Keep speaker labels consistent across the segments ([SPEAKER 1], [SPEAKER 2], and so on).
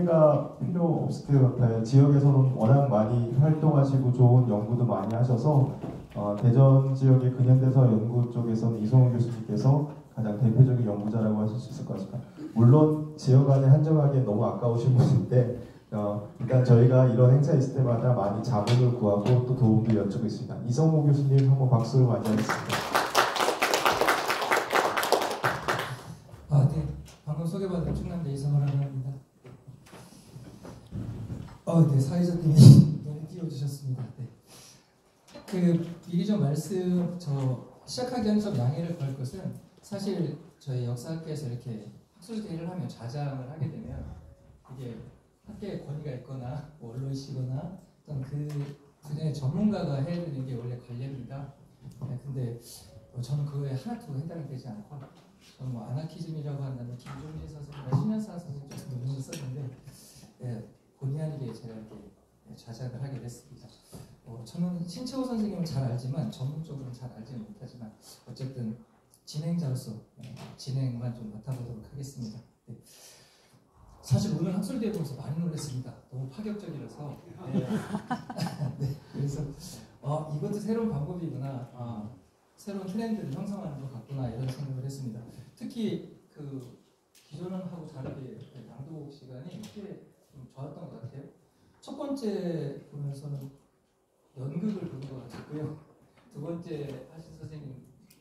[SPEAKER 1] 가 필요 없을 것 같아요. 지역에서는 워낙 많이 활동하시고 좋은 연구도 많이 하셔서 대전 지역의 근현대사 연구 쪽에서는 이성훈 교수님께서 가장 대표적인 연구자라고 하실 수 있을 것 같습니다. 물론 지역 안에 한정하기에 너무 아까우신 분인데 일단 저희가 이런 행사 있을 때마다 많이 자문을 구하고 또 도움도 여쭈고 있습니다. 이성훈 교수님 한번 박수로 맞이하겠습니다.
[SPEAKER 2] 네. 방금 소개받은 충남대 이성훈이라고 합니다. 네, 사회자님이 너무 띄워주셨습니다. 네. 미리 좀 시작하기 전에 좀 양해를 구할 것은, 사실 저희 역사학계에서 이렇게 학술대회를 하면, 좌장을 하게 되면 이게 학계에 권위가 있거나 언론이시거나 어떤 그 분야의 전문가가 해야 되는 게 원래 관례입니다. 네, 근데 저는 그거에 하나도 해당이 되지 않고, 저는 아나키즘이라고 한다면 김종진 선생님과 신현사 선생님 좀 논문을 썼는데, 본의 아니게 제가 이렇게 좌작을 하게 됐습니다. 저는 신채호 선생님을 잘 알지만 전문적으로는 잘 알지는 못하지만 어쨌든 진행자로서 진행만 좀 맡아보도록 하겠습니다. 네. 사실 오늘 학술대회 보면서 많이 놀랐습니다. 너무 파격적이라서. 네. 그래서 이것도 새로운 방법이구나, 새로운 트렌드를 형성하는 것 같구나, 이런 생각을 했습니다. 특히 기존은 하고 다르게 낭독 시간이 꽤 좀 좋았던 것 같아요. 첫 번째 보면서는 연극을 보는 것 같았고요. 두 번째 하신 선생님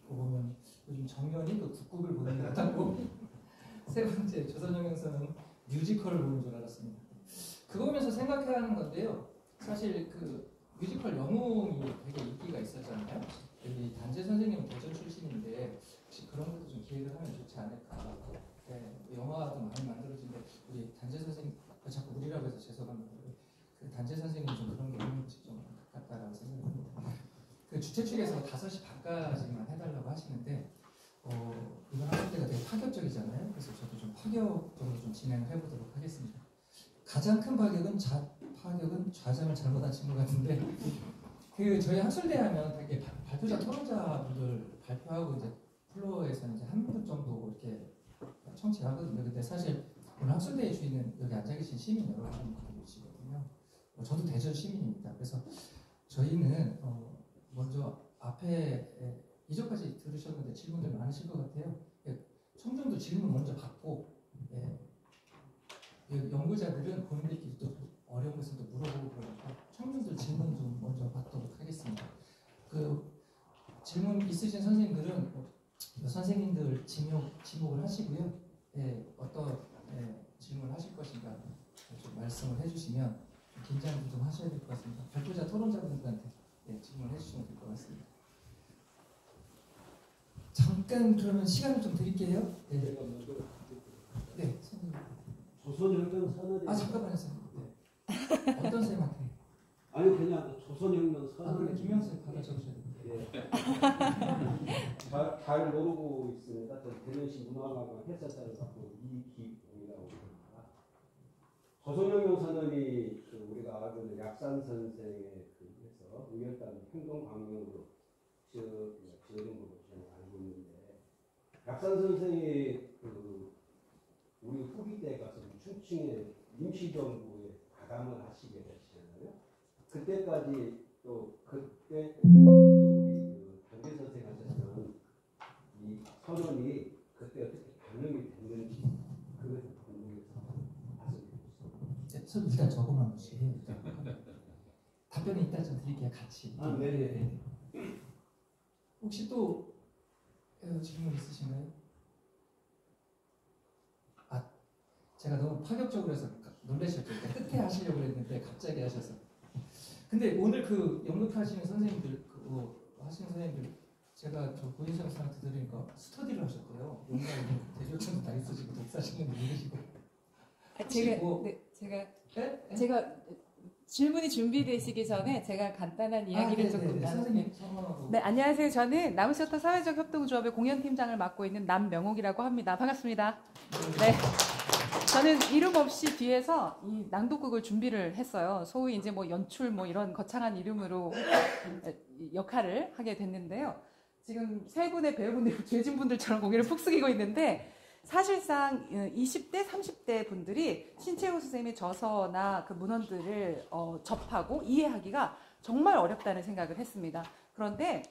[SPEAKER 2] 보면 요즘 정연이 또 국극을 보는 것 같았고, 세 번째 조선영영서는 뮤지컬을 보는 줄 알았습니다. 그거 보면서 생각해야 하는 건데요. 사실 뮤지컬 영웅이 되게 인기가 있었잖아요. 여기 단재 선생님은 대전 출신인데 혹시 그런 것도 좀 기획을 하면 좋지 않을까. 네, 영화도 많이 만들어지는데 우리 단재 선생님, 자꾸 우리라고 해서 죄송합니다. 단재 선생님 좀 그런 게 있는 것이 좀 가깝다라고 생각합니다. 주최 측에서 5시 반까지만 해달라고 하시는데, 이번 학술대가 되게 파격적이잖아요. 그래서 저도 좀 파격적으로 좀 진행을 해보도록 하겠습니다. 가장 큰 파격은 좌장을 잘못 하신 것 같은데, 저희 학술대 하면 되게 발표자, 토론자분들 발표하고 이제 플로어에서 이제 한 분 정도 이렇게 청취하거든요. 근데 사실 오늘 학술대의 주인은 여기 앉아 계신 시민 여러분 계시거든요. 저도 대전 시민입니다. 그래서 저희는 먼저 앞에 이전까지 들으셨는데 질문들 많으실 것 같아요. 청중도 질문 먼저 받고, 연구자들은 본인들끼리 또 어려운 것을 또 물어보고 그러니까 청중들 질문 좀 먼저 받도록 하겠습니다. 질문 있으신 선생님들은 선생님들 지목을 하시고요. 어떤 질문을 하실 것인가 좀 말씀을 해주시면 긴장도 좀 하셔야 될 것 같습니다. 발표자 토론자분들한테 질문을 해주시면 될 것 같습니다. 잠깐 그러면 시간을 좀 드릴게요. 네, 선생님.
[SPEAKER 3] 조선혁명 선언이.
[SPEAKER 2] 잠깐만요, 선생님. 네. 어떤 선생님한테?
[SPEAKER 3] 아니 그냥 조선혁명 선언.
[SPEAKER 2] 그래, 김영선 받아 적으셔야 됩니다.
[SPEAKER 3] 잘 모르고 있습니다. 대전시 문화관광 해설사를 갖고 이기봉이라고 합니다. 조선혁명 선언이 우리가 알고 있는 약산 선생에 의해서 의열단 행동강령으로 지어진 걸로 저는 알고 있는데, 약산 선생이 우리 후기 때 가서 춘층에 임시정부에 가담을 하시게 되시잖아요. 그때까지 또 그때 우리 단재 선생하셨던 이 선언이 그때 어떻게 반영이 됐는지 그것을 궁금해서 말씀드리겠습니다.
[SPEAKER 2] 선 일단 적어만 보시고요. 답변은 이따 좀 드릴게요. 같이.
[SPEAKER 3] 네.
[SPEAKER 2] 혹시 또 질문 있으신가요? 제가 너무 파격적으로 해서 놀라셨죠. 끝에 하시려고 했는데 갑자기 하셔서. 근데 오늘 연극하시는 선생님들, 하시는 선생님들, 제가 고인성 선생님한테 들으니까 스터디를 하셨대요. 연극하고 대조천도 다 있으시고 독사하시는 분도 계시고.
[SPEAKER 4] 제가 질문이 준비되시기 전에 제가 간단한 이야기를 조금
[SPEAKER 2] 선생님 성함하고.
[SPEAKER 4] 네, 안녕하세요. 저는 나무셔터 사회적 협동조합의 공연팀장을 맡고 있는 남명옥이라고 합니다. 반갑습니다. 네. 저는 이름 없이 뒤에서 이 낭독극을 준비를 했어요. 소위 이제 연출 이런 거창한 이름으로 역할을 하게 됐는데요. 지금 세 분의 배우분들이 죄진 분들처럼 고개를 푹 숙이고 있는데, 사실상 20대, 30대 분들이 신채호 선생님의 저서나 그 문헌들을 접하고 이해하기가 정말 어렵다는 생각을 했습니다. 그런데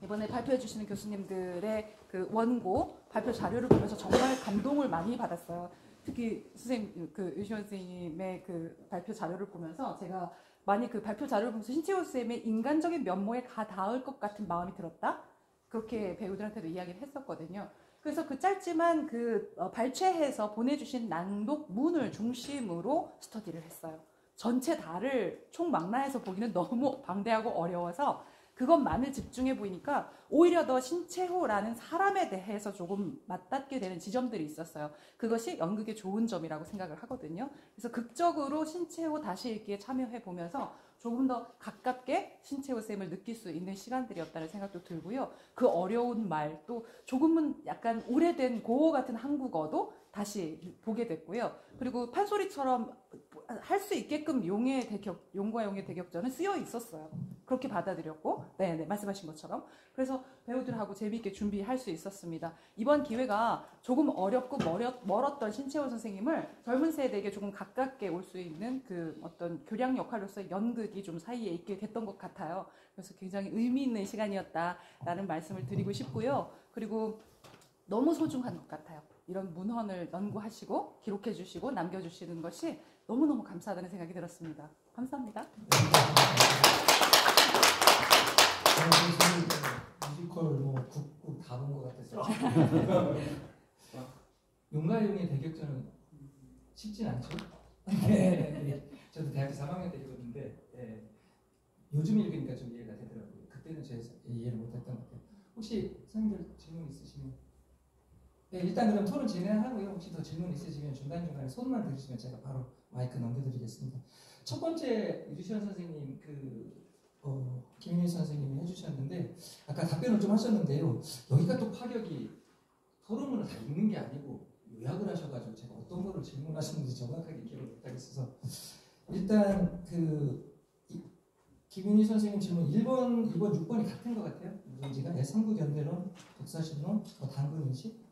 [SPEAKER 4] 이번에 발표해 주시는 교수님들의 그 원고 발표 자료를 보면서 정말 감동을 많이 받았어요. 특히 선생님 그 유시원 선생님의 그 발표 자료를 보면서 제가 많이 그 발표 자료를 보면서 신채호 선생님의 인간적인 면모에 가 닿을 것 같은 마음이 들었다. 그렇게 배우들한테도 이야기를 했었거든요. 그래서 그 짧지만 그 발췌해서 보내주신 낭독문을 중심으로 스터디를 했어요. 전체 다를 총망라해서 보기는 너무 방대하고 어려워서 그것만을 집중해 보이니까 오히려 더 신채호라는 사람에 대해서 조금 맞닿게 되는 지점들이 있었어요. 그것이 연극의 좋은 점이라고 생각을 하거든요. 그래서 극적으로 신채호 다시 읽기에 참여해 보면서 조금 더 가깝게 신채호 쌤을 느낄 수 있는 시간들이었다는 생각도 들고요. 그 어려운 말, 또 조금은 약간 오래된 고어 같은 한국어도 다시 보게 됐고요. 그리고 판소리처럼 할 수 있게끔 용과 용의 대격전은 쓰여 있었어요. 그렇게 받아들였고, 네, 말씀하신 것처럼. 그래서 배우들하고 재미있게 준비할 수 있었습니다. 이번 기회가 조금 어렵고 멀었던 신채호 선생님을 젊은 세대에게 조금 가깝게 올 수 있는 그 어떤 교량 역할로서의 연극이 좀 사이에 있게 됐던 것 같아요. 그래서 굉장히 의미 있는 시간이었다라는 말씀을 드리고 싶고요. 그리고 너무 소중한 것 같아요. 이런 문헌을 연구하시고 기록해 주시고 남겨주시는 것이 너무너무 감사하다는 생각이 들었습니다. 감사합니다.
[SPEAKER 2] 뮤지컬 국국 다 본 것 같아서 용과 용의 대격전은 쉽진 않죠? 네. 저도 대학교 3학년 때 읽었는데 요즘 읽으니까 좀 이해가 되더라고요. 그때는 제가 이해를 못했던 것 같아요. 혹시 선생님들 질문 있으시면 네, 일단 그럼 토론 진행하고요. 혹시 더 질문 있으시면 중간중간에 손만 들으시면 제가 바로 마이크 넘겨드리겠습니다. 첫 번째 유시원 선생님 김인희 선생님이 해주셨는데 아까 답변을 좀 하셨는데요. 여기가 또 파격이 토론문을 다 읽는 게 아니고 요약을 하셔가지고 제가 어떤 거를 질문하셨는지 정확하게 기억을 못하겠어서 일단 김인희 선생님 질문 1번, 2번, 6번이 같은 것 같아요. 누군지가 삼국연대론, 독사신론, 당근인식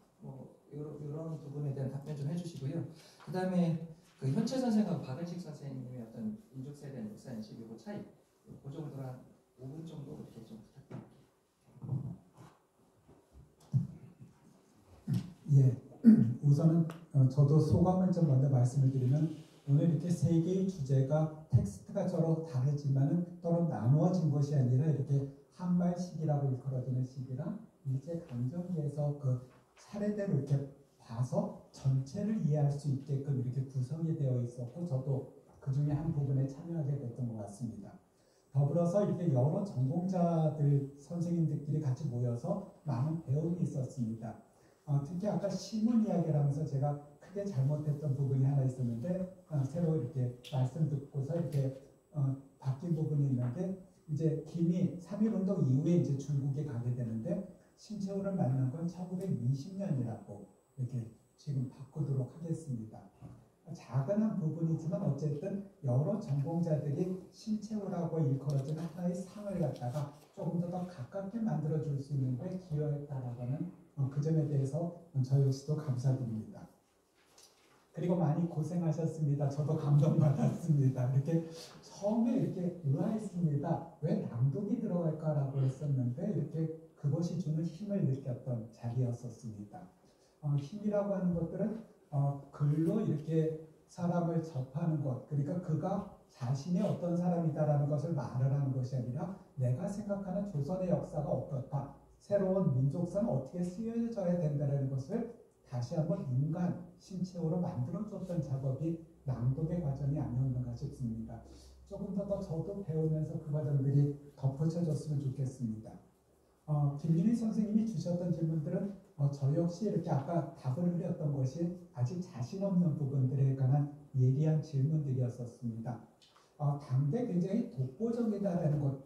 [SPEAKER 2] 이런 부분에 대한 답변 좀 해주시고요. 그 다음에 그 현채 선생하고 박은식 선생님의 어떤 민족사에 대한 역사인식 그리고 차이 그 정도로 한 5분 정도 이렇게 좀 부탁드릴게요.
[SPEAKER 5] 예, 우선은 저도 소감을 좀 먼저 말씀을 드리면 오늘 이렇게 세 개의 주제가 텍스트가 서로 다르지만은 또는 나누어진 것이 아니라 이렇게 한발씩이라고 일컬어지는 식이랑 일제 강점기에서 그 차례대로 이렇게 봐서 전체를 이해할 수 있게끔 이렇게 구성이 되어 있었고 저도 그 중에 한 부분에 참여하게 됐던 것 같습니다. 더불어서 이렇게 여러 전공자들 선생님들끼리 같이 모여서 많은 배움이 있었습니다. 특히 아까 시문 이야기를 하면서 제가 크게 잘못했던 부분이 하나 있었는데 새로 이렇게 말씀 듣고서 이렇게 바뀐 부분이 있는데 이제 김이 3.1운동 이후에 이제 중국에 가게 되는데 신채호를 만난 건 1920년이라고 이렇게 지금 바꾸도록 하겠습니다. 작은 한 부분이지만 어쨌든 여러 전공자들이 신채호라고 일컬어지는 하나의 상을 갖다가 조금 더 가깝게 만들어줄 수 있는 데 기여했다라고 하는 그 점에 대해서 저 역시도 감사드립니다. 그리고 많이 고생하셨습니다. 저도 감동받았습니다. 이렇게 처음에 이렇게 의아했습니다. 왜 낭독이 들어갈까라고 했었는데 이렇게 그것이 주는 힘을 느꼈던 자리였었습니다. 힘이라고 하는 것들은 글로 이렇게 사람을 접하는 것, 그러니까 그가 자신이 어떤 사람이다라는 것을 말을 하는 것이 아니라 내가 생각하는 조선의 역사가 어떻다, 새로운 민족사는 어떻게 쓰여져야 된다는 것을 다시 한번 인간 신체로 만들어줬던 작업이 낭독의 과정이 아니었는가 싶습니다. 조금 더 저도 배우면서 그 과정들이 덧붙여졌으면 좋겠습니다. 김민희 선생님이 주셨던 질문들은 저 역시 이렇게 아까 답을 드렸던 것이 아직 자신 없는 부분들에 관한 예리한 질문들이었었습니다. 당대 굉장히 독보적이다라는 것,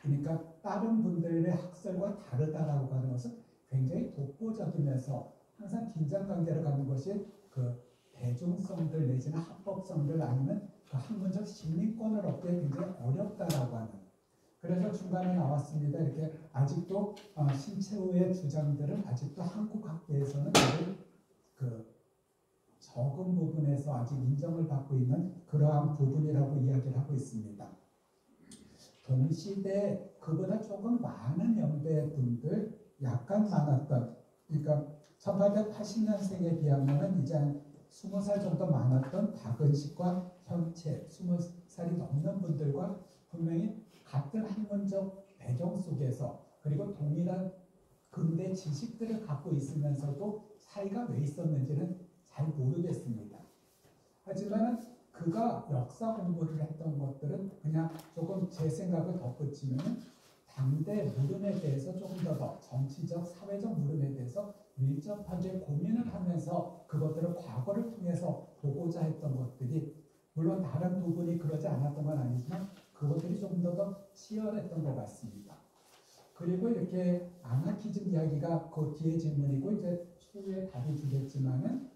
[SPEAKER 5] 그러니까 다른 분들의 학설과 다르다라고 하는 것은 굉장히 독보적이면서 항상 긴장관계를 갖는 것이 그 대중성들 내지는 합법성들 아니면 그 학문적 시민권을 얻기에 굉장히 어렵다라고 하는. 그래서 중간에 나왔습니다. 이렇게 아직도 신채호의 주장들은 아직도 한국 학계에서는 그 적은 부분에서 아직 인정을 받고 있는 그러한 부분이라고 이야기를 하고 있습니다. 동시대 그보다 조금 많은 연배 분들 약간 많았던, 그러니까 1880년생에 비하면 이제 한 20살 정도 많았던 박은식과 현채 20살이 넘는 분들과 분명히 같은 학문적 배경 속에서 그리고 동일한 근대 지식들을 갖고 있으면서도 차이가 왜 있었는지는 잘 모르겠습니다. 하지만 그가 역사 공부를 했던 것들은 그냥 조금 제 생각을 덧붙이면 당대 물음에 대해서 조금 더 정치적, 사회적 물음에 대해서 밀접하게 고민을 하면서 그것들을 과거를 통해서 보고자 했던 것들이, 물론 다른 부분이 그러지 않았던 건 아니지만 그것들이 조금 더 치열했던 것 같습니다. 그리고 이렇게 아나키즘 이야기가 그 뒤에 질문이고 이제 추후에 답이 주겠지만은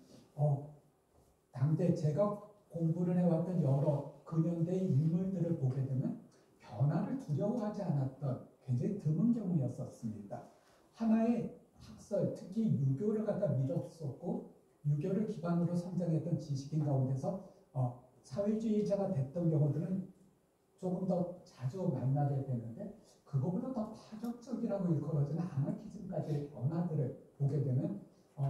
[SPEAKER 5] 당대 제가 공부를 해왔던 여러 근현대의 인물들을 보게 되면 변화를 두려워하지 않았던 굉장히 드문 경우였었습니다. 하나의 학설, 특히 유교를 갖다 믿었었고 유교를 기반으로 성장했던 지식인 가운데서 사회주의자가 됐던 경우들은 조금 더 자주 만나게 되는데, 그거보다 더 파격적이라고 일컬어지는 아나키즘까지의 변화들을 보게 되면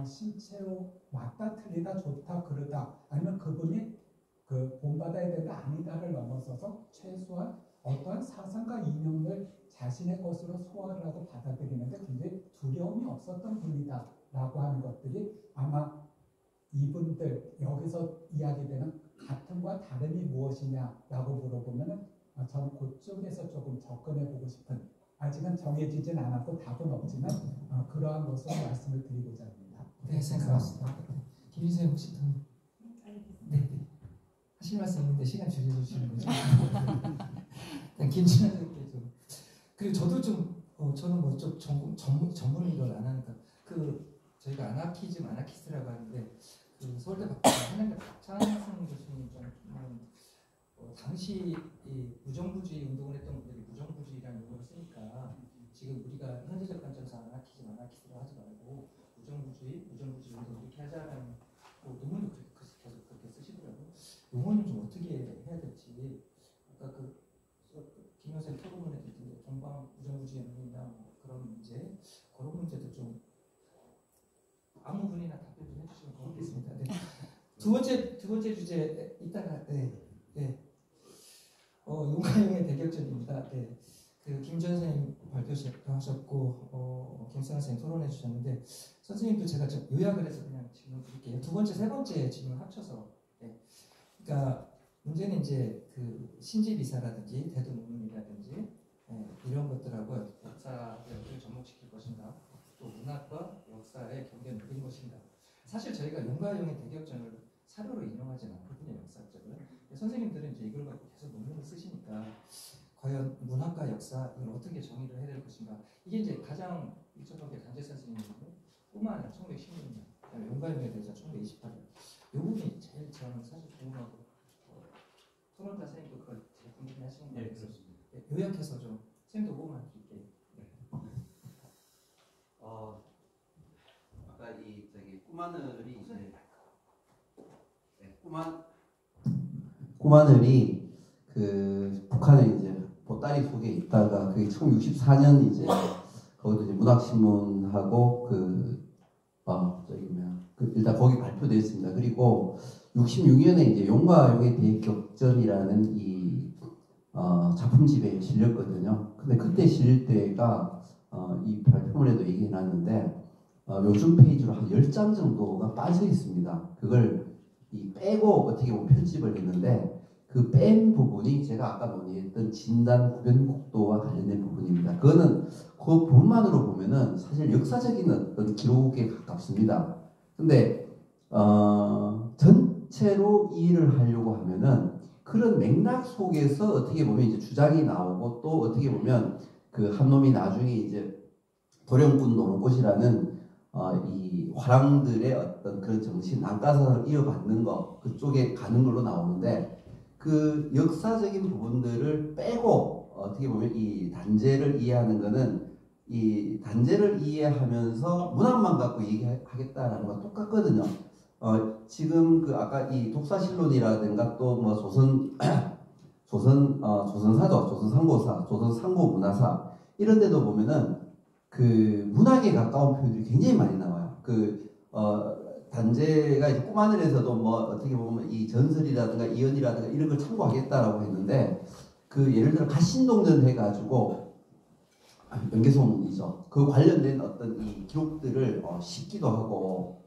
[SPEAKER 5] 신체로 맞다 틀리다 좋다 그르다 아니면 그분이 그 본받아야 된다 아니다를 넘어서서 최소한 어떠한 사상과 이념을 자신의 것으로 소화를 하고 받아들이는데 굉장히 두려움이 없었던 분이다라고 하는 것들이 아마 이분들 여기서 이야기되는 같음과 다름이 무엇이냐라고 물어보면은 저는 그쪽에서 조금 접근해보고 싶은, 아직은 정해지진 않았고 답은 없지만 그러한 것으로 말씀을 드리고자 합니다.
[SPEAKER 2] 네, 생각합니다. 김인생 혹시 더 네, 하실 말씀 있는데 시간 줄여주시는 거죠? 김진환 선생님께 좀, 그리고 저도 좀 저는 뭐 좀 전문인 걸 안 하니까 저희가 아나키스트라고 하는데 그 서울대 한양대 박찬승 교수님 좀 당시 이 무정부주의 운동을 했던 분들이 무정부주의라는 용어를 쓰니까 지금 우리가 현대적 관점에서 아나키스트로 하지 말고 무정부주의 운동 이렇게 하자라는 논문도 계속 그렇게 쓰시더라고요. 용어는 좀 어떻게 해야 될지, 아까 김 여생 토론문에 듣는데 동방 무정부주의 운동이나 그런 문제, 그런 문제도 좀 아무 분이나 답변 좀 해주시면 고맙겠습니다. 네. 두 번째 주제 이따가 용가용의 대격전입니다. 네. 김전 선생님 발표하셨고 김승환 선생님 토론해 주셨는데, 선생님도 제가 좀 요약을 해서 그냥 질문 드릴게요. 두 번째, 세 번째 질문 합쳐서. 네. 그러니까 문제는 이제 그 신지비사라든지 대도 논문이라든지 이런 것들하고 역사를 어떻게 접목시킬 것인가, 또 문학과 역사의 경계를 누릴 것인가. 사실 저희가 용가용의 대격전을 사료로 인용하지는 않거든요, 역사적으로. 선생님들은 이제 이걸 갖고 계속 논문을 쓰시니까 과연 문학과 역사 이걸 어떻게 정의를 해야 될 것인가. 이게 이제 가장 일정하게 간재 선생님은 뿐만 아니라 1916년, 그다음에 용가용에 대해서 1928년. 이 부분이 제일 저는 사실 궁금하고 토론자 선생님도 그걸 제일 궁금해하시는 것 같아서 요약해서 좀 선생님도 5분만 드릴게요.
[SPEAKER 6] 아까 꿈하늘이 이제 꿈하늘이 그 북한에 이제 보따리 속에 있다가 그게 1964년 이제 거기도 이제 문학신문하고 일단 거기 발표됐습니다. 그리고 66년에 이제 용가용의 대격전이라는 이 작품집에 실렸거든요. 근데 그때 실릴 때가 이 발표문에도 얘기해놨는데 요즘 페이지로 한 10장 정도가 빠져 있습니다. 그걸 빼고 어떻게 보면 편집을 했는데 그 뺀 부분이 제가 아까 논의했던 진단 구변국도와 관련된 부분입니다. 그거는 그 부분만으로 보면은 사실 역사적인 어떤 기록에 가깝습니다. 근데 전체로 이해를 하려고 하면은 그런 맥락 속에서 어떻게 보면 이제 주장이 나오고, 또 어떻게 보면 그 한 놈이 나중에 이제 도령꾼 노는 곳이라는 이 화랑들의 어떤 그런 정신, 난가사를 이어받는 것, 그쪽에 가는 걸로 나오는데, 그 역사적인 부분들을 빼고 어떻게 보면 이 단제를 이해하는 것은 이 단제를 이해하면서 문학만 갖고 얘기하겠다라는 거 똑같거든요. 지금 그 아까 이 독사실론이라든가 또 뭐 조선사죠, 조선상고사, 조선상고문화사 이런 데도 보면은 그 문학에 가까운 표현들이 굉장히 많이 나와요. 단제가 이제 꿈하늘에서도 뭐 어떻게 보면 이 전설이라든가 이언이라든가 이런 걸 참고하겠다라고 했는데 그 예를 들어 가신동전 해가지고 연개소문이죠. 그 관련된 어떤 이 기록들을 싣기도 하고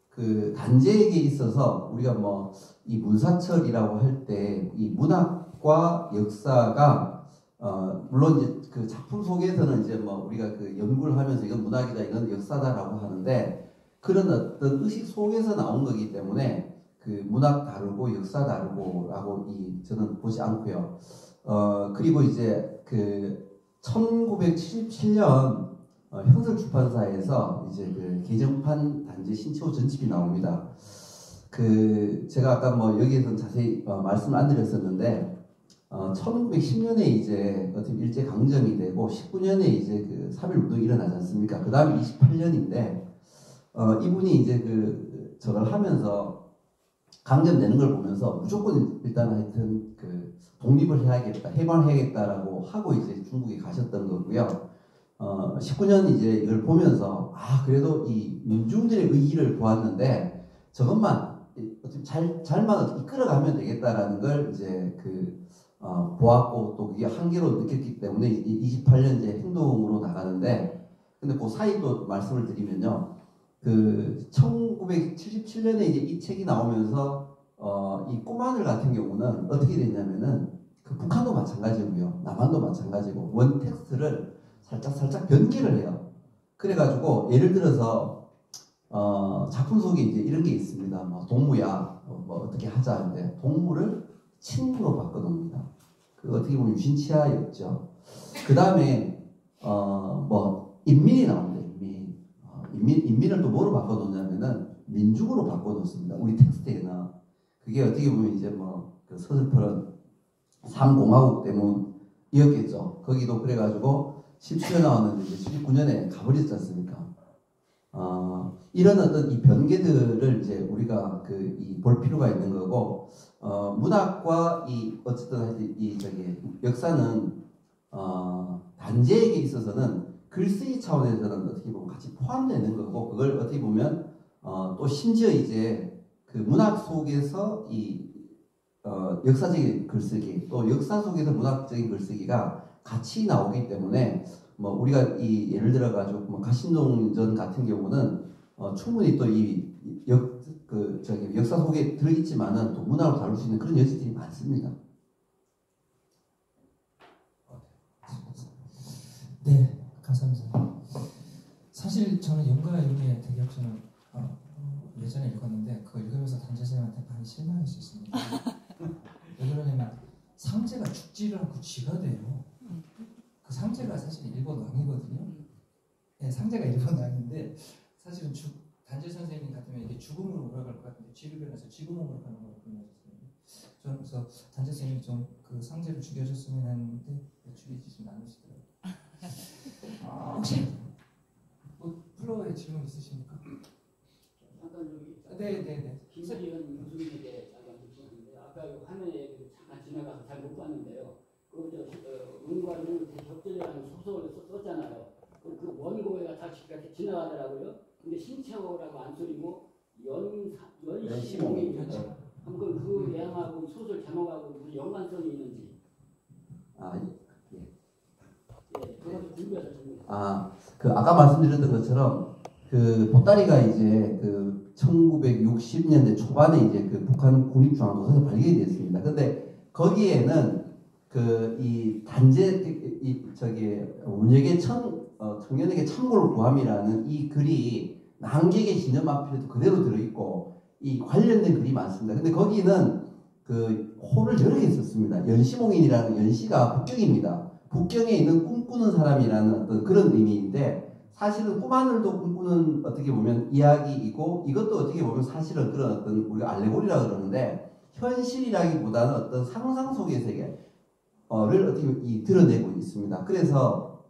[SPEAKER 6] 그 단제에게 있어서 우리가 뭐 이 문사철이라고 할 때 이 문학과 역사가 물론 이제 그 작품 속에서는 이제 뭐 우리가 그 연구를 하면서 이건 문학이다 이건 역사다라고 하는데 그런 어떤 의식 속에서 나온 거기 때문에 그 문학 다르고 역사 다르고라고 저는 보지 않고요. 그리고 이제 그 1977년 현설출판사에서 이제 그 개정판 단제 신체호 전집이 나옵니다. 제가 아까 뭐 여기에서는 자세히 말씀을 안 드렸었는데 1910년에 이제 어떻게 일제 강점이 되고 19년에 이제 그 3.1 운동이 일어나지 않습니까? 그 다음에 28년인데 이분이 이제 저걸 하면서 강점되는 걸 보면서 무조건 일단 하여튼 그 독립을 해야겠다, 해방해야겠다라고 하고 이제 중국에 가셨던 거고요. 19년 이제 이걸 보면서 그래도 이 민중들의 의기를 보았는데 저것만 잘만 어떻게 이끌어가면 되겠다라는 걸 이제 보았고 또 그게 한계로 느꼈기 때문에 28년 이제 행동으로 나가는데 근데 그 사이 또 말씀을 드리면요. 1977년에 이제 이 책이 나오면서 이 꿈하늘 같은 경우는 어떻게 됐냐면은 그 북한도 마찬가지고요. 남한도 마찬가지고 원 텍스트를 살짝 변기를 해요. 그래가지고 예를 들어서 작품 속에 이제 이런 게 있습니다. 뭐 동무야 뭐 어떻게 하자는데 동무를 친구로 바꿔놓습니다. 그 어떻게 보면 유신치하였죠. 그 다음에 뭐 인민이 나옵니다. 인민을 또 뭐로 바꿔놓냐면은 민중으로 바꿔놓습니다. 우리 텍스트에는 그게 어떻게 보면 이제 그 서슬퍼런 3공화국 때문이었겠죠. 거기도 그래가지고 17년 나왔는데 이제 19년에 가버렸지 않습니까? 이런 어떤 이 변개들을 이제 우리가 볼 필요가 있는 거고, 문학과 어쨌든 역사는, 단제에게 있어서는 글쓰기 차원에서는 어떻게 보면 같이 포함되는 거고, 그걸 어떻게 보면, 또 심지어 이제 그 문학 속에서 역사적인 글쓰기, 또 역사 속에서 문학적인 글쓰기가 같이 나오기 때문에, 뭐 우리가 예를 들어 가지고 뭐 가신동전 같은 경우는 충분히 또 역사 속에 들어있지만은 또 문학으로 다룰 수 있는 그런 여지들이 많습니다.
[SPEAKER 2] 네, 감사합니다. 사실 저는 영가용의 대격전을 예전에 읽었는데 그거 읽으면서 단재 선생님한테 많이 실망할 수 있습니다. 왜 그러냐면 상제가 죽지를 않고 쥐가 돼요. 그 상제가 사실 일본 왕이거든요. 네, 상제가 일본 왕인데 사실은 단재 선생님 같으면 이게 죽음으로 몰아갈 것 같은데 쥐를 변해서 쥐구멍으로 가는 걸 보내셨습니다. 저는 그래서 단재 선생님이 좀 그 상제를 죽여줬으면 했는데 죽이지 않으시더라고요. 혹시 뭐 플로어에 질문 있으십니까?
[SPEAKER 7] 잠깐 여기
[SPEAKER 2] 네네네.
[SPEAKER 7] 김서리원 교수님에게 잠깐 묻었는데 아까 화면에 잠깐 지나가서 잘 못 봤는데요. 은과를 격전이라는 소설을 썼잖아요. 그 원고에가 다 지나가더라고요. 근데 신채호라고 안 쓰리고 연시몽이 한번 그 내용하고 소설 제목하고 무슨 연관성이 있는지. 그것도 궁금해서
[SPEAKER 6] 아까 말씀드렸던 것처럼 보따리가 이제 1960년대 초반에 이제 북한 국립중앙도서관에서 발견이 됐습니다. 근데 거기에는 이 단제 문역의 청년에게 참고를 구함이라는 이 글이 난객의 기념마필에도 그대로 들어있고 이 관련된 글이 많습니다. 근데 거기는 호를 여러 개 썼습니다. 연시몽인이라는 연시가 북경입니다. 북경에 있는 꿈꾸는 사람이라는 어떤 그런 의미인데 사실은 꿈하늘도 꿈꾸는 어떻게 보면 이야기이고 이것도 어떻게 보면 사실은 그런 어떤 우리가 알레고리라고 그러는데 현실이라기보다는 어떤 상상 속의 세계를 어떻게 드러내고 있습니다. 그래서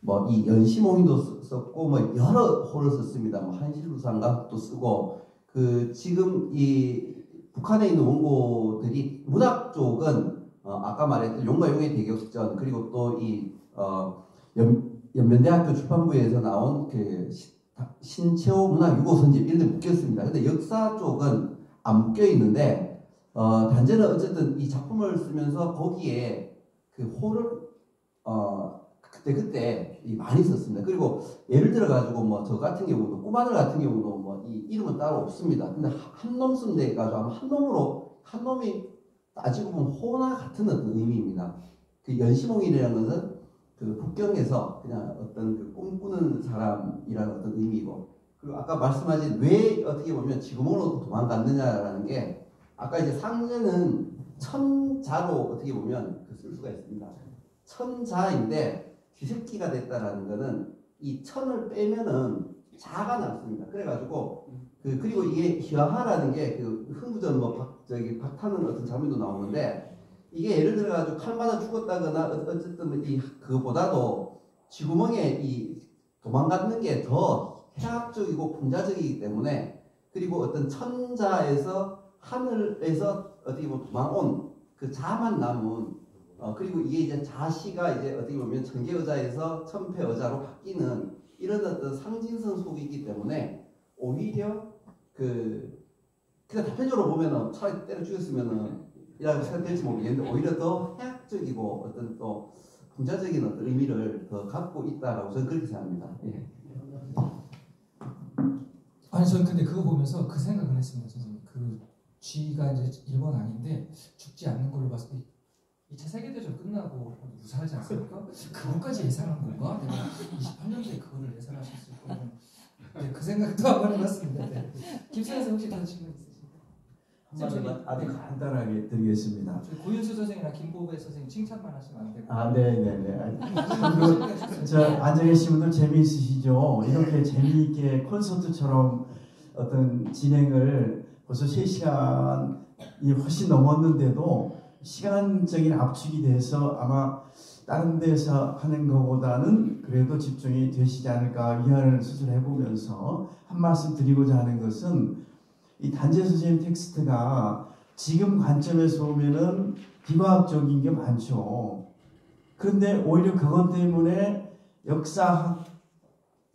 [SPEAKER 6] 뭐 이 연시몽이도 썼고 뭐 여러 호를 썼습니다. 뭐 한실루상각도 쓰고 그 지금 이 북한에 있는 원고들이 문학 쪽은 아까 말했던 용과 용의 대격전 그리고 또 이 연면대학교 출판부에서 나온 그 신채호 문학 유고 선집 이런 데 묶였습니다. 근데 역사 쪽은 안 묶여 있는데 단제는 어쨌든 이 작품을 쓰면서 거기에 그 호를 그때 많이 썼습니다. 그리고 예를 들어 가지고 뭐 저 같은 경우도 꼬마들 같은 경우도 뭐 이 이름은 따로 없습니다. 근데 한 놈 쓴 데 가지고 아마 한 놈이 따지고 보면 호나 같은 어떤 의미입니다. 그 연시몽이라는 것은 그 북경에서 그냥 어떤 그 꿈꾸는 사람이라는 어떤 의미고, 그리고 아까 말씀하신 왜 어떻게 보면 지구멍으로 도망갔느냐라는 게 아까 이제 상제는 천자로 어떻게 보면 쓸 수가 있습니다. 천자인데 쥐새끼가 됐다라는 거는 이 천을 빼면은 자가 남습니다. 그래가지고 그리고 이게 희화하라는 게 그 흥부전 뭐 박타는 어떤 장면도 나오는데 이게 예를 들어가지고 칼 맞아 죽었다거나 어쨌든 이 그거보다도 쥐구멍에 이 도망가는 게 더 해학적이고 풍자적이기 때문에, 그리고 어떤 천자에서 하늘에서 어떻게 보면 도망온 그 자만 남은 그리고 이게 이제 자시가 이제 어떻게 보면 천계의자에서 천패의자로 바뀌는 이런 어떤 상징성 속에 있기 때문에 오히려 그냥 단편적으로 보면은 차라리 때려 죽였으면은 이라고 생각될지 모르겠는데 오히려 더 해학적이고 어떤 또 풍자적인 어떤 의미를 더 갖고 있다라고 저는 그렇게 생각합니다. 예.
[SPEAKER 2] 아니 저는 근데 그거 보면서 그 생각은 했습니다, 선생님. 그 쥐가 이제 일본 아닌데 죽지 않는 걸로 봤을 때 2차 세계대전 끝나고 무사하지 않습니까? 그것까지 예상한 건가? 내가 28년도에 그거를 예상하셨을 거면 네, 그 생각도 한번 해봤습니다. 네. 김선생 혹시 더 질문 있으신가요?
[SPEAKER 8] 한마디만 아주 간단하게 드리겠습니다.
[SPEAKER 2] 고윤수 선생이나 김보배 선생님 칭찬만 하시면 안 되고.
[SPEAKER 8] 네네네. 저 앉아 계신 분들 재미있으시죠? 이렇게 재미있게 콘서트처럼 어떤 진행을 벌써 3시간이 훨씬 넘었는데도 시간적인 압축이 돼서 아마 다른 데서 하는 것보다는 그래도 집중이 되시지 않을까 위안을 수술해보면서 한 말씀 드리고자 하는 것은 이 단재 선생님 텍스트가 지금 관점에서 보면은 비과학적인 게 많죠. 그런데 오히려 그것 때문에 역사학,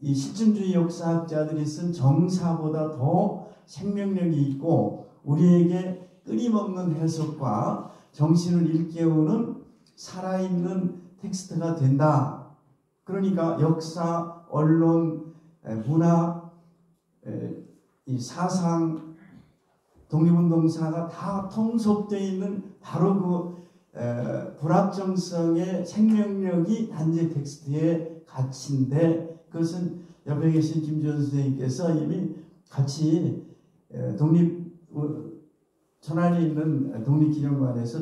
[SPEAKER 8] 이 실증주의 역사학자들이 쓴 정사보다 더 생명력이 있고 우리에게 끊임없는 해석과 정신을 일깨우는 살아있는 텍스트가 된다. 그러니까 역사, 언론, 문화, 이 사상, 독립운동사가 다 통속되어 있는 바로 그 불확정성의 생명력이 단지 텍스트의 가치인데, 그것은 옆에 계신 김지원 선생님께서 이미 같이 천안에 있는 독립기념관에서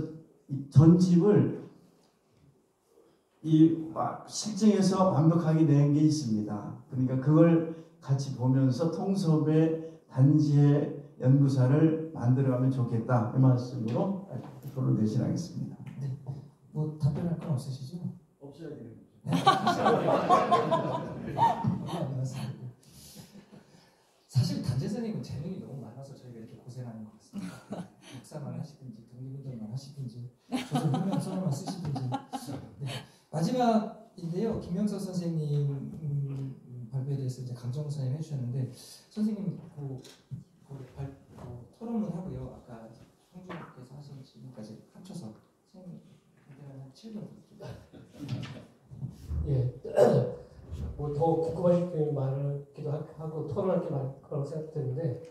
[SPEAKER 8] 전집을 실증해서 완벽하게 낸 게 있습니다. 그러니까 그걸 같이 보면서 통섭의 단지의 연구사를 만들어가면 좋겠다, 이 말씀으로 토론 대신하겠습니다.
[SPEAKER 2] 네. 뭐 답변할 건 없으시죠?
[SPEAKER 3] 없어야 됩니다.
[SPEAKER 2] 사실 단재 선생님은 재능이 너무 많아서 저희가 이렇게 고생하는 것 같습니다. 역사만 하시든지 독립운동만 하시든지 저도 설명서만 쓰시든지. 네. 마지막인데요, 김명석 선생님 발표에 대해서 이제 강정호 선생님 해주셨는데, 선생님 토론문 하고요, 아까 송주님께서 하신 질문까지 합쳐서 선생님 한 7분
[SPEAKER 9] 예, 뭐 더 궁금하실 게 많기도 하고 토론할 게 많을 거라고 생각되는데,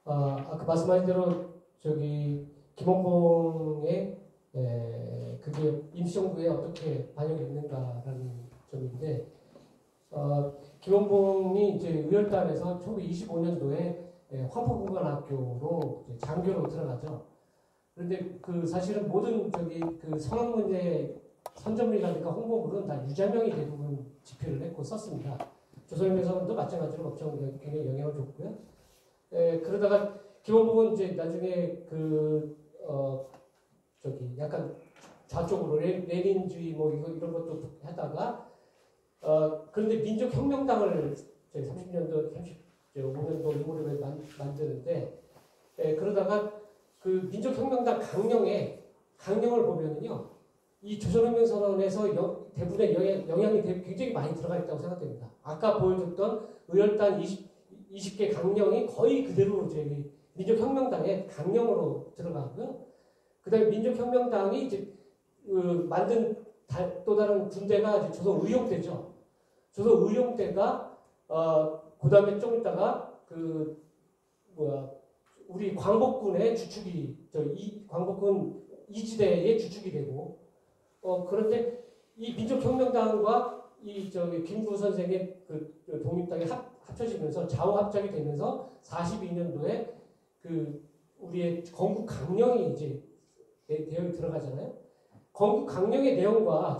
[SPEAKER 9] 아까 말씀하신 대로 저기 김홍봉의 그게 임시정부에 어떻게 반영이 됐는가라는 점인데, 김홍봉이 이제 의열단에서 1925년도에 화포공관학교로 장교로 들어가죠. 그런데 그 사실은 모든 저기 그 상황 문제 선전물이라든가 홍보물은 다 유자명이 대부분 집필을 했고 썼습니다. 조선일보에서도 마찬가지로 엄청 굉장히 영향을 줬고요. 그러다가 김홍봉은 이제 나중에 저기 약간 좌쪽으로 레닌주의 뭐 이런 것도 하다가 그런데 민족혁명당을 저희 30년도, 35년도 일본을 만드는데 그러다가 그 민족혁명당 강령을 보면은요, 이 조선혁명선언에서 대부분의 영향이 굉장히 많이 들어가 있다고 생각됩니다. 아까 보여줬던 의열단 20개 강령이 거의 그대로 저희 민족혁명당의 강령으로 들어가고요. 그 다음에 민족혁명당이 이제 만든 또 다른 군대가 이제 조선의용대죠. 조선의용대가 그 다음에 좀 있다가 우리 광복군의 주축이 광복군 이지대의 주축이 되고 그런데 이 민족혁명당과 김구 선생의 그 독립당이 합쳐지면서 좌우합작이 되면서 42년도에 우리의 건국 강령이 이제 내용이 들어가잖아요. 건국 강령의 내용과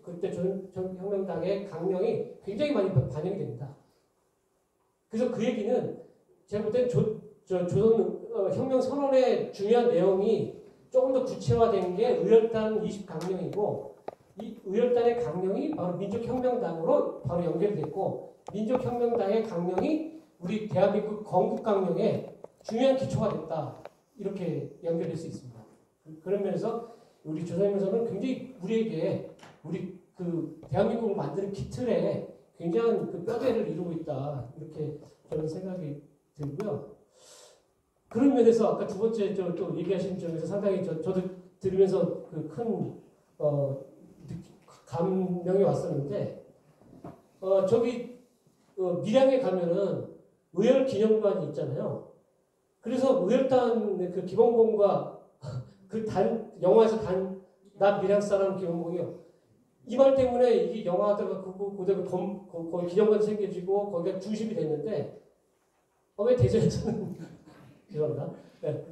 [SPEAKER 9] 그때 조선혁명당의 강령이 굉장히 많이 반영이 됩니다. 그래서 그 얘기는 제가 볼 때는 조선혁명 선언의 중요한 내용이 조금 더 구체화된 게 의열단 20강령이고 이 의열단의 강령이 바로 민족혁명당으로 바로 연결이 됐고 민족혁명당의 강령이 우리 대한민국 건국강령의 중요한 기초가 됐다. 이렇게 연결될 수 있습니다. 그런 면에서 우리 조선혁명선은 굉장히 우리에게 우리 대한민국을 만드는 기틀에 굉장한 뼈대를 이루고 있다. 이렇게 저는 생각이 들고요. 그런 면에서 아까 두 번째 또 얘기하신 점에서 상당히 저도 들으면서 큰 감명이 왔었는데 밀양에 가면은 의열 기념관이 있잖아요. 그래서 의열단 기본봉과 영화에서 난 밀양 사람 기본봉이요. 이 말 때문에 이 영화다가 거기 기념관이 생겨지고 거기가 중심이 됐는데 왜 대전에서는 죄송합니다. 네.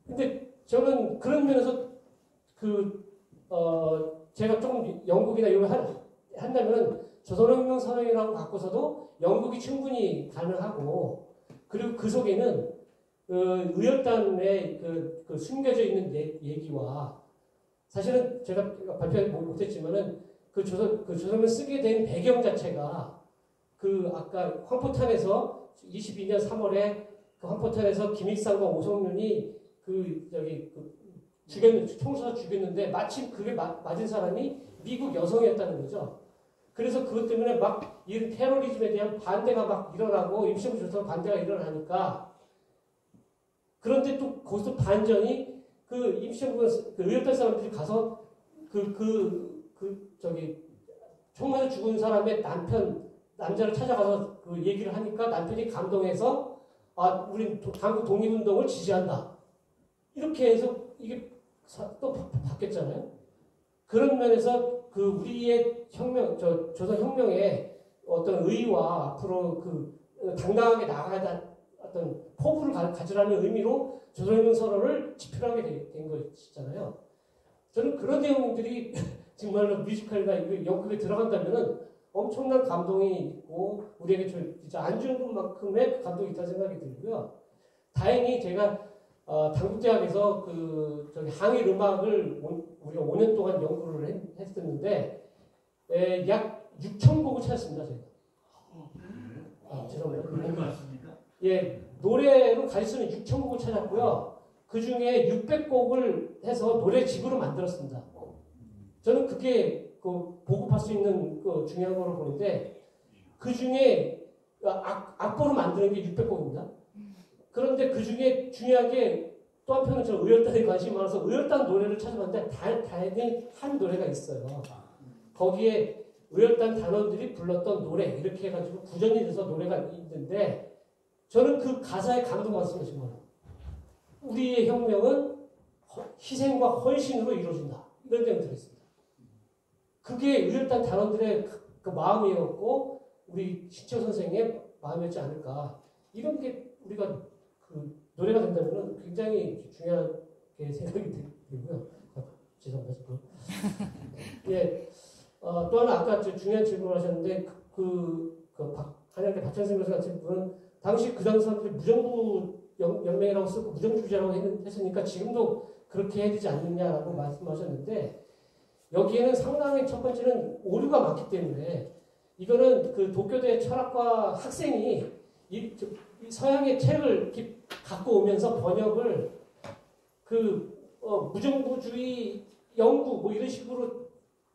[SPEAKER 9] 근데 저는 그런 면에서 제가 조금 영국이나 이런 걸 한다면은 조선혁명 선언이라고 갖고서도 영국이 충분히 가능하고 그리고 그 속에는 의열단에 숨겨져 있는 얘기와 사실은 제가 발표 못했지만은 조선을 쓰게 된 배경 자체가 아까 황포탄에서 22년 3월에 황포탄에서 김익상과 오성윤이 총수가 죽였는데 마침 그게 맞은 사람이 미국 여성이었다는 거죠. 그래서 그것 때문에 막 이 테러리즘에 대한 반대가 막 일어나고 임시정부 조선 반대가 일어나니까 그런데 또 거기서 반전이 임시정부 의열단 사람들이 가서 총 맞아 죽은 사람의 남자를 찾아가서 얘기를 하니까 남편이 감동해서 우린 한국 독립운동을 지지한다. 이렇게 해서 이게 또 바뀌었잖아요. 그런 면에서 우리의 조선혁명의 어떤 의의와 앞으로 당당하게 나가야 어떤 포부를 가지라는 의미로 조선혁명 선언을 집필하게 된 것이잖아요. 저는 그런 내용들이 정말로 뮤지컬이나 연극에 들어간다면은 엄청난 감동이 있고 우리에게 진짜 안 주는 것만큼의 감동이 있다는 생각이 들고요. 다행히 제가 당국대학에서 항일 음악을 우리가 5년 동안 연구를 했었는데 약 6,000곡을 찾았습니다. 제가. 죄송합니다. 예, 노래로 가지수는 6,000곡을 찾았고요. 그 중에 600곡을 해서 노래집으로 만들었습니다. 저는 그게 보급할 수 있는 중요한 거로 보는데 그 중에 악보로 만드는 게 600곡입니다. 그런데 그 중에 중요하게 또 한편은 저 의열단에 관심이 많아서 의열단 노래를 찾아봤는데 다행히 한 노래가 있어요. 거기에 의열단 단원들이 불렀던 노래 이렇게 해가지고 구전이 돼서 노래가 있는데 저는 그 가사에 감동받았습니다. 정말. 우리의 혁명은 희생과 헌신으로 이루어진다. 이런 내용이 들어있습니다. 그게 의열단 단원들의 그 마음이었고 우리 신채호 선생의 마음이었지 않을까. 이런 게 우리가 노래가 된다면 굉장히 중요하게 생각이 들고요. 죄송합니다. 예. 또 하나 아까 중요한 질문을 하셨는데 한양대 박찬승 교수 같은 분은 당시 그 당시 사람들이 무정부 연맹이라고 쓰고 무정부주의라고 했으니까 지금도 그렇게 해야 되지 않느냐라고 말씀하셨는데 여기에는 상당히 첫 번째는 오류가 많기 때문에 이거는 그 도쿄대 철학과 학생이 이 서양의 책을 이렇게 갖고 오면서 번역을 무정부주의 연구 뭐 이런 식으로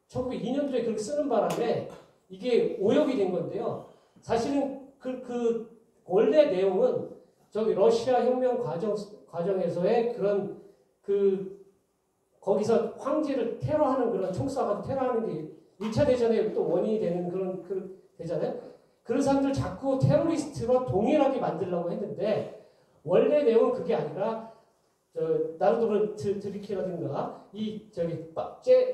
[SPEAKER 9] 1902년도에 그렇게 쓰는 바람에 이게 오역이 된 건데요. 사실은 그 원래 내용은 저기 러시아 혁명 과정에서의 그런 거기서 황제를 테러하는 그런 총쏴가지고 테러하는 게 1차 대전에 또 원인이 되는 그런 되잖아요. 그런 사람들 자꾸 테러리스트와 동일하게 만들려고 했는데 원래 내용은 그게 아니라 나루도르 드리키라든가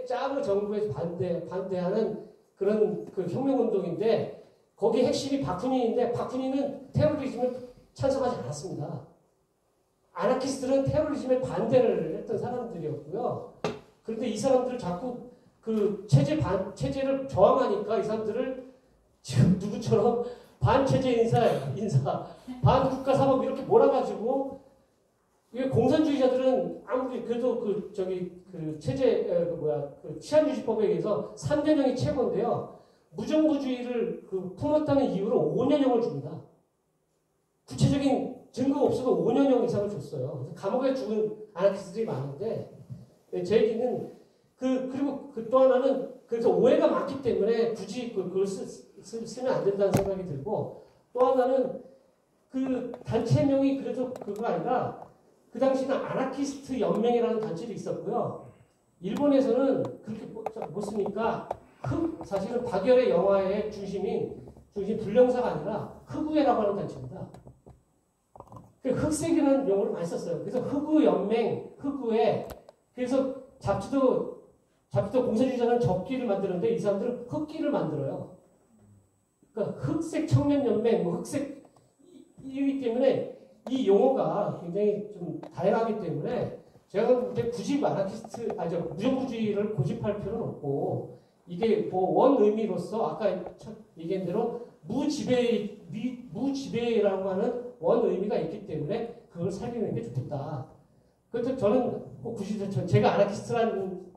[SPEAKER 9] 짜르 정부에 반대하는 그런 그 혁명운동인데 거기 핵심이 바쿠닌인데 바쿠닌은 테러리즘을 찬성하지 않았습니다. 아나키스트는 테러리즘에 반대를 했던 사람들이었고요. 그런데 이 사람들 자꾸 그 체제를 저항하니까 이 사람들을 지금 누구처럼 반체제 인사, 반국가사법 이렇게 몰아가지고 이게 공산주의자들은 아무리 그래도 치안유지법에 의해서 3년형이 최고인데요. 무정부주의를 품었다는 이유로 5년형을 줍니다. 구체적인 증거가 없어도 5년형 이상을 줬어요. 그래서 감옥에 죽은 아나키스트들이 많은데 제 얘기는 그리고 또 하나는 그래서 오해가 많기 때문에 굳이 그걸 쓰면 안 된다는 생각이 들고 또 하나는 그 단체명이 그래도 그거 아니라 그 당시는 아나키스트 연맹이라는 단체도 있었고요. 일본에서는 그렇게 못 쓰니까 사실은 박열의 영화의 중심 불령사가 아니라 흑우회라고 하는 단체입니다. 흑색이라는 용어를 많이 썼어요. 그래서 흑우연맹, 흑우회. 그래서 잡지도 공산주의자는 적기를 만드는데 이 사람들은 흑기를 만들어요. 그러니까 흑색 청년연맹, 흑색이기 때문에 이 용어가 굉장히 좀 다양하기 때문에 제가 볼 때 굳이 무정부주의를 고집할 필요는 없고 이게 원 의미로서 아까 얘기한 대로 무지배라고 하는 원 의미가 있기 때문에 그걸 살리는 게 좋겠다. 그래서 저는 꼭 굳이 제가 아나키스트라는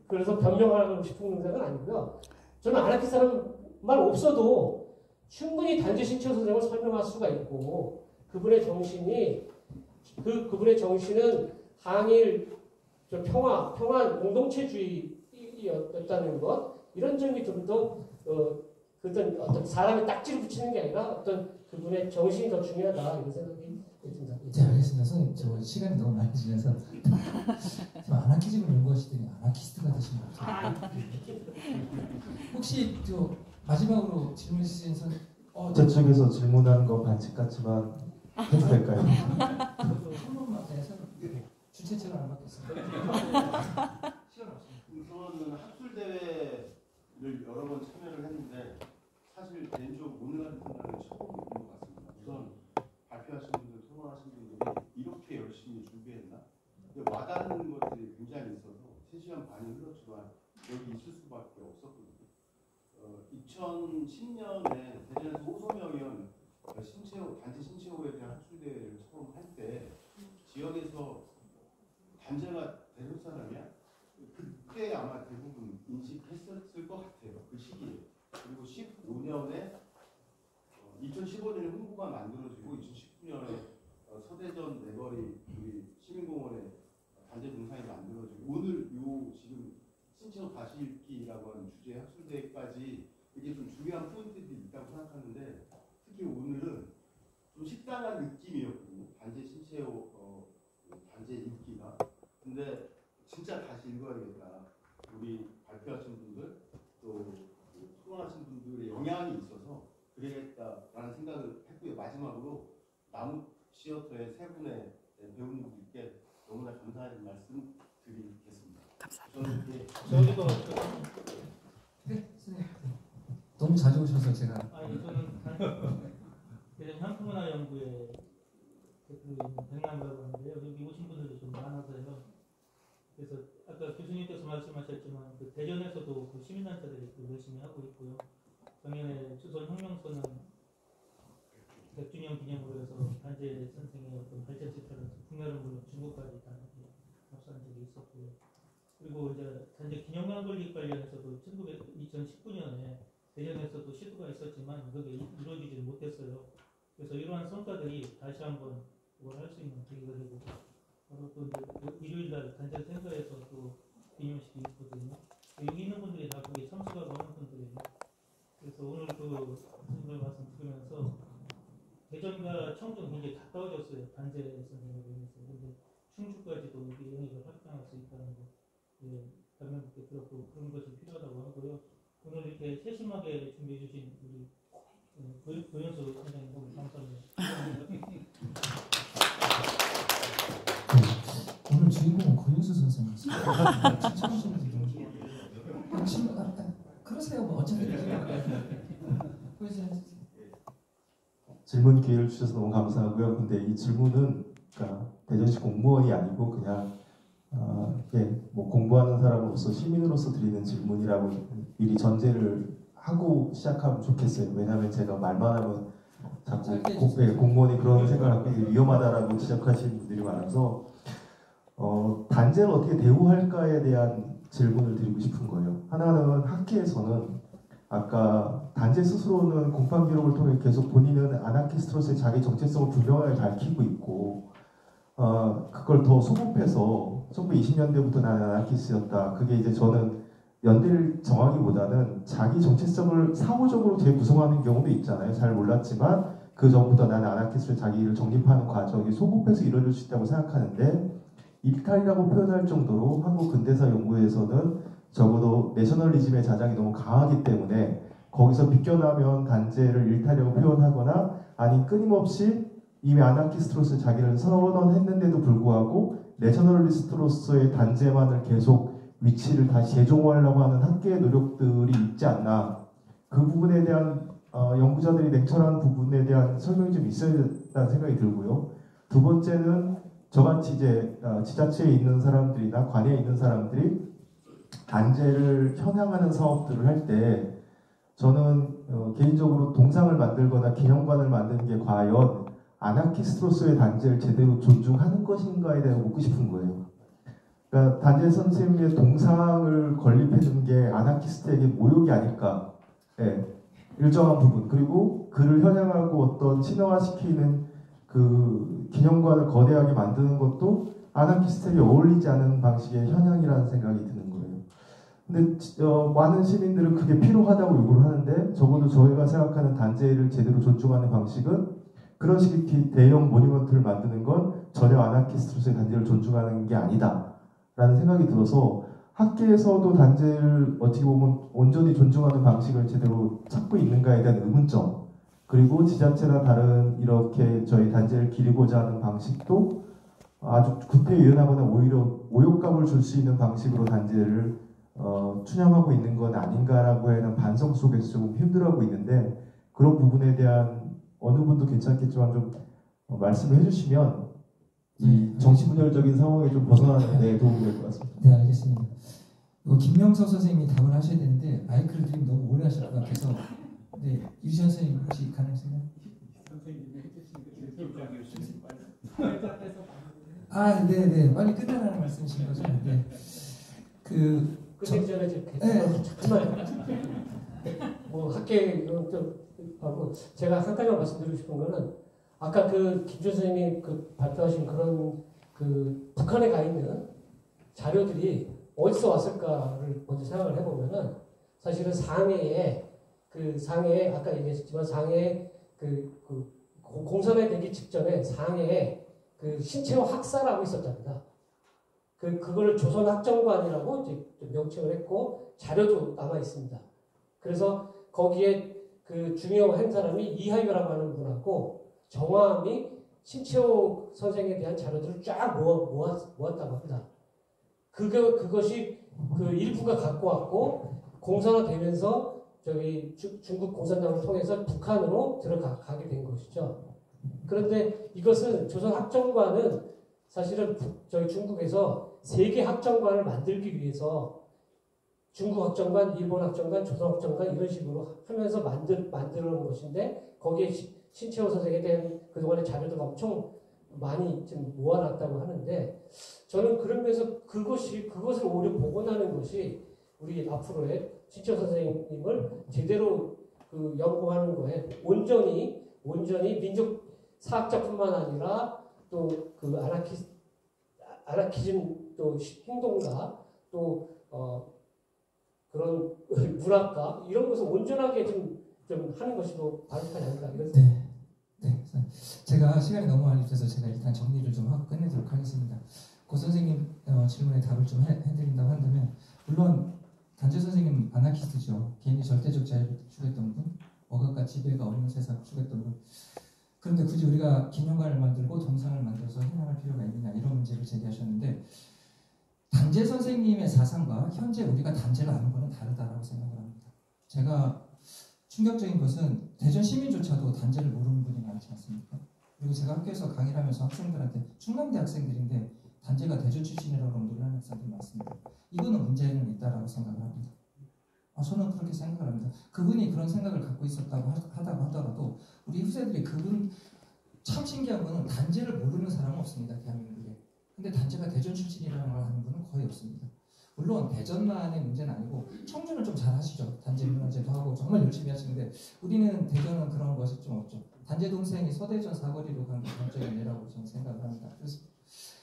[SPEAKER 9] 그래서 변명하고 싶은 생각은 아니고요. 저는 아나키스트라는 말 없어도 충분히 단지 신채호 선생을 설명할 수가 있고 그분의 정신은 항일 평화 공동체주의였다는 것 이런 점이 좀 더 어떤 사람의 딱지를 붙이는 게 아니라 어떤 그분의 정신이 더 중요하다 이런 생각이 듭니다.
[SPEAKER 2] 네, 알겠습니다. 선생님, 저 시간이 너무 많이 지나서 지금 아나키즘을 연구하시더니 아나키스트가 되신 것 같아요. 혹시 마지막으로 질문 주신
[SPEAKER 1] 제 쪽에서 질문하는 건 반칙 같지만 해도 될까요?
[SPEAKER 2] 한 번만 해서 주최처럼 안 받겠습니다. 시간 없습니다.
[SPEAKER 10] 저는 학술대회를 여러 번 참여를 했는데 사실 개인적으로 오늘 같은 날은 처음 본 것 같습니다. 우선 발표하신 분들, 토론하신 분들이 이렇게 열심히 준비했나? 근데 와닿는 것들이 굉장히 있어서 3시간 반이 흘렀지만 여기 있을 수밖에 없었거든요. 2010년에 대전에서 오소명 의원 단체 신채호에 대한 학술대회를 처음 할 때 지역에서 단체가 대전 사람이야? 그때 아마 대부분 인식했었을 것 같아요. 그 시기에. 그리고 15년에 2015년에 홍보가 만들어지고 2019년에 서대전 내거리 우리 시민공원에 단체 동상이 만들어지고 오늘 지금 신채호 다시 읽기라고 하는 주제 학술대회까지 이게 좀 중요한 포인트들이 있다고 생각하는데 특히 오늘은 좀 식당한 느낌이었거든요. 단체 신채호 단체 읽기가. 근데 진짜 다시 읽어야겠다. 우리 발표하신 분들 또 토론하신 분들의 영향이 있어서 그래야겠다라는 생각을 했고요. 마지막으로 나무 시어터의 세 분의 배우님들께 너무나 감사의 말씀 드리겠습니다.
[SPEAKER 4] 감사합니다.
[SPEAKER 11] 저희도
[SPEAKER 2] 네, 선생님. 너무 자주 오셔서 제가
[SPEAKER 11] 저는 대전 향토문화연구회 대표인 백남이라고 하는데요. 여기 오신 분들도 좀 많아서요. 그래서 아까 교수님께서 말씀하셨지만 대전에서도 시민단체들이 열심히 하고 있고요. 작년에 조선혁명선언 100주년 기념으로 해서 단재 선생의 어떤 발전체 따라서 국내는 물론 중국까지 다 합수한 적이 있었고요. 그리고 이제 단재 기념관 건립 관련해서도 2019년에 대전에서도 시도가 있었지만 그게 이루어지지 못했어요. 그래서 이러한 성과들이 다시 한번 그걸 할 수 있는 계기가 되고 바로 또 일요일날 단체 센터에서 또 기념식이 있거든요. 여기 있는 분들이 다 거기 참석하고 하는 분들이에요. 그래서 오늘 그 선생님 말씀 들으면서 대전과 청주 굉장히 가까워졌어요. 단체 선생님에 의해서. 근데 충주까지도 여기 영입을 확장할 수 있다는 거, 예, 담임분께 들었고 그런 것이 필요하다고 하고요. 오늘 이렇게 세심하게 준비해 주신 우리 고현수 선생님 너무 감사합니다.
[SPEAKER 2] 오늘 주인공은 고윤수 선생님이세요. 그러세요. 뭐 어차피
[SPEAKER 1] 질문 기회를 주셔서 너무 감사하고요. 근데 이 질문은 그러니까 대전시 공무원이 아니고 그냥 뭐 공부하는 사람으로서 시민으로서 드리는 질문이라고 미리 전제를 하고 시작하면 좋겠어요. 왜냐하면 제가 말만 하면 자꾸 공무원이 그런 생각을 갖고 위험하다라고 지적하시는 분들이 많아서 단체를 어떻게 대우할까에 대한 질문을 드리고 싶은 거예요. 하나는 학계에서는 아까 단체 스스로는 공판 기록을 통해 계속 본인은 아나키스트로서의 자기 정체성을 분명하게 밝히고 있고 그걸 더 소급해서 1920년대부터 나는 아나키스트였다. 그게 이제 저는 연대를 정하기보다는 자기 정체성을 사후적으로 재구성하는 경우도 있잖아요. 잘 몰랐지만 그 전부터 나는 아나키스트로 자기를 정립하는 과정이 소급해서 이루어질 수 있다고 생각하는데 일탈이라고 표현할 정도로 한국 근대사 연구에서는 적어도 내셔널리즘의 자장이 너무 강하기 때문에 거기서 비껴나면 단체를 일탈이라고 표현하거나 아니 끊임없이 이미 아나키스트로서 자기를 선언했는데도 불구하고 내셔널리스트로서의 단체만을 계속 위치를 다시 재종호하려고 하는 학계의 노력들이 있지 않나. 그 부분에 대한 연구자들이 냉철한 부분에 대한 설명이 좀 있어야 된다는 생각이 들고요. 두 번째는 저같이 이제 지자체에 있는 사람들이나 관내에 있는 사람들이 단체를 현황하는 사업들을 할 때 저는 개인적으로 동상을 만들거나 기념관을 만드는 게 과연 아나키스트로서의 단체를 제대로 존중하는 것인가에 대해 묻고 싶은 거예요. 그러니까 단체 선생님의 동상을 건립해 준 게 아나키스트에게 모욕이 아닐까. 예, 일정한 부분. 그리고 그를 현양하고 어떤 신화화시키는 그 기념관을 거대하게 만드는 것도 아나키스트에게 어울리지 않은 방식의 현양이라는 생각이 드는 거예요. 근데 많은 시민들은 그게 필요하다고 요구를 하는데 적어도 저희가 생각하는 단체를 제대로 존중하는 방식은 그런 식의 대형 모니먼트를 만드는 건 전혀 아나키스트로서의 단체를 존중하는 게 아니다 라는 생각이 들어서 학계에서도 단체를 어떻게 보면 온전히 존중하는 방식을 제대로 찾고 있는가에 대한 의문점, 그리고 지자체나 다른 이렇게 저희 단체를 기리고자 하는 방식도 아주 구태의연하거나 오히려 모욕감을 줄 수 있는 방식으로 단체를 춘향하고 있는 건 아닌가라고 하는 반성 속에서 조금 힘들어하고 있는데 그런 부분에 대한 어느 분도 괜찮겠지만 좀 말씀을 해주시면 이 정치분열적인 상황에 좀 벗어나는 데 도움이 될 것 같습니다.
[SPEAKER 2] 네, 알겠습니다. 김명석 선생님이 답을 하셔야 되는데 마이크를 드리면 너무 오래 하실 것 같아서 네, 유지현 선생님 혹시 가능하신가요? 아, 네네. 빨리 끝내라는 말씀이신 거죠? 네.
[SPEAKER 9] 끝내기 전에 잠깐만. 뭐 학계 좀 하고 제가 한 가지만 말씀드리고 싶은 거는 아까 그 김준 선생님이 그 발표하신 그런 그 북한에 가 있는 자료들이 어디서 왔을까를 먼저 생각을 해보면은 사실은 상해에 아까 얘기했지만 상해 공산화 되기 직전에 상해에 그 신체화 학사라고 있었답니다. 그걸 조선학정관이라고 이제 명칭을 했고 자료도 남아 있습니다. 그래서 거기에 그 중요한 사람이 이하유라고 하는 분하고 정화암이 신채호 선생에 대한 자료들을 쫙 모았다고 합니다. 그것이 그 일부가 갖고 왔고 공산화되면서 저기 중국 공산당을 통해서 북한으로 들어가게 된 것이죠. 그런데 이것은 조선학정관은 사실은 저희 중국에서 세계 학정관을 만들기 위해서 중국 학정관, 일본 학정관, 조선 학정관 이런 식으로 하면서 만들어놓은 것인데 거기에 신채호 선생에 대한 그동안의 자료도 엄청 많이 좀 모아놨다고 하는데 저는 그러면서 그것을 오히려 복원하는 것이 우리 앞으로의 신채호 선생님을 제대로 그 연구하는 거에 온전히 민족 사학자뿐만 아니라 또 그 아나키즘 또 행동가 또 그런 문학가 이런 것을 온전하게 좀 하는 것이 더 바람직하지 않을까 이런 생각.
[SPEAKER 2] 네. 제가 시간이 너무 많이 돼서 제가 일단 정리를 좀 하고 끝내도록 하겠습니다. 고 선생님 질문에 답을 좀 해드린다고 한다면 물론 단재 선생님 아나키스트죠. 개인이 절대적 자유를 추구했던 분, 억압과 지배가 없는 세상을 추구했던 분. 그런데 굳이 우리가 기념관을 만들고 동상을 만들어서 해명할 필요가 있느냐 이런 문제를 제기하셨는데 단재 선생님의 사상과 현재 우리가 단재를 아는 것은 다르다라고 생각을 합니다. 제가 충격적인 것은 대전 시민조차도 단재를 모르는 분이 많지 않습니까? 그리고 제가 학교에서 강의를 하면서 학생들한테 충남대 학생들인데 단재가 대전 출신이라고 놀라는 학생들이 많습니다. 이거는 문제는 있다라고 생각을 합니다. 저는 그렇게 생각을 합니다. 그분이 그런 생각을 갖고 있었다고 하더라도 우리 후세들이 그분 참 신기한 거는 단재를 모르는 사람은 없습니다. 대한민국에. 근데 단재가 대전 출신이라는 걸 아는 분은 거의 없습니다. 물론 대전만의 문제는 아니고 청주는 좀 잘하시죠. 단재 문화제도 하고 정말 열심히 하시는데 우리는 대전은 그런 것이 좀 없죠. 단재 동생이 서대전 사거리로 간 게 전적인 예라고 저는 생각을 합니다. 그래서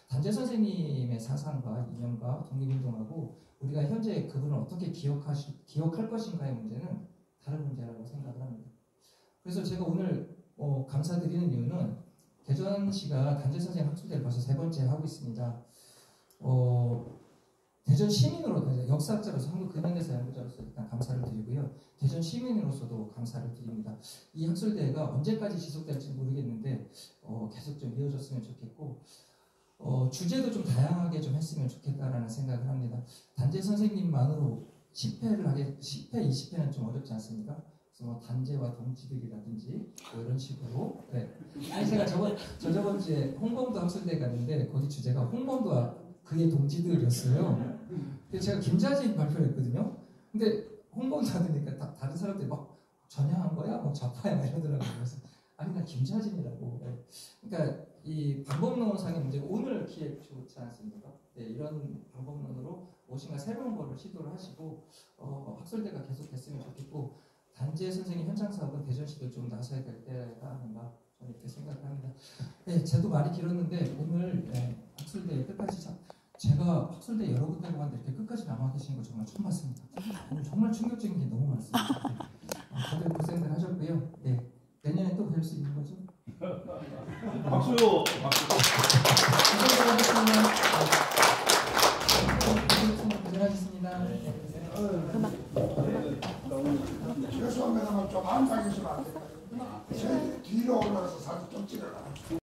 [SPEAKER 2] 단재 선생님의 사상과 이념과 독립운동하고 우리가 현재 그분을 어떻게 기억할 것인가의 문제는 다른 문제라고 생각을 합니다. 그래서 제가 오늘 감사드리는 이유는 대전시가 단재 선생님 학술대를 벌써 3번째 하고 있습니다. 대전 시민으로 역사학자로서 한국 근현대사 연구자로서 일단 감사를 드리고요. 대전 시민으로서도 감사를 드립니다. 이 학술대회가 언제까지 지속될지 모르겠는데 계속 좀 이어졌으면 좋겠고 주제도 좀 다양하게 좀 했으면 좋겠다라는 생각을 합니다. 단재 선생님만으로 10회, 20회는 좀 어렵지 않습니까? 그래서 단재와 동지들이라든지 이런 식으로. 네. 아니 제가 저번 주에 홍범도 학술대회 갔는데 거기 주제가 홍범도와 그의 동지들이었어요. 그래서 제가 김자진 발표를 했거든요. 근데 홍범도 하니까 다른 사람들이 막 전향한 거야? 뭐 좌파야? 막 이러더라고요. 그래서 아니 나 김자진이라고. 네. 그러니까 이 방법론상의 문제가 오늘 기획 좋지 않습니까? 네, 이런 방법론으로 무엇인가 새로운 거를 시도를 하시고 학술대가 계속 됐으면 좋겠고 단재 선생님 현장 사업은 대전시도 좀 나서야 될 때가 아닌가 저는 이렇게 생각을 합니다. 네, 저도 말이 길었는데 오늘 학술대 끝까지 제가 학술대 여러 군데 가는데 이렇게 끝까지 남아 계시는 거 정말 처음 봤습니다. 오늘 정말 충격적인 게 너무 많습니다. 네. 다들 고생들 하셨고요. 네, 내년에 또 뵐 수 있는 거죠?
[SPEAKER 10] 박수!
[SPEAKER 2] 고생하셨습니다.
[SPEAKER 12] 죄송합니다만 좀 앉아 계시면 안 될까요? 뒤로 올라가서 사진 좀 찍으라.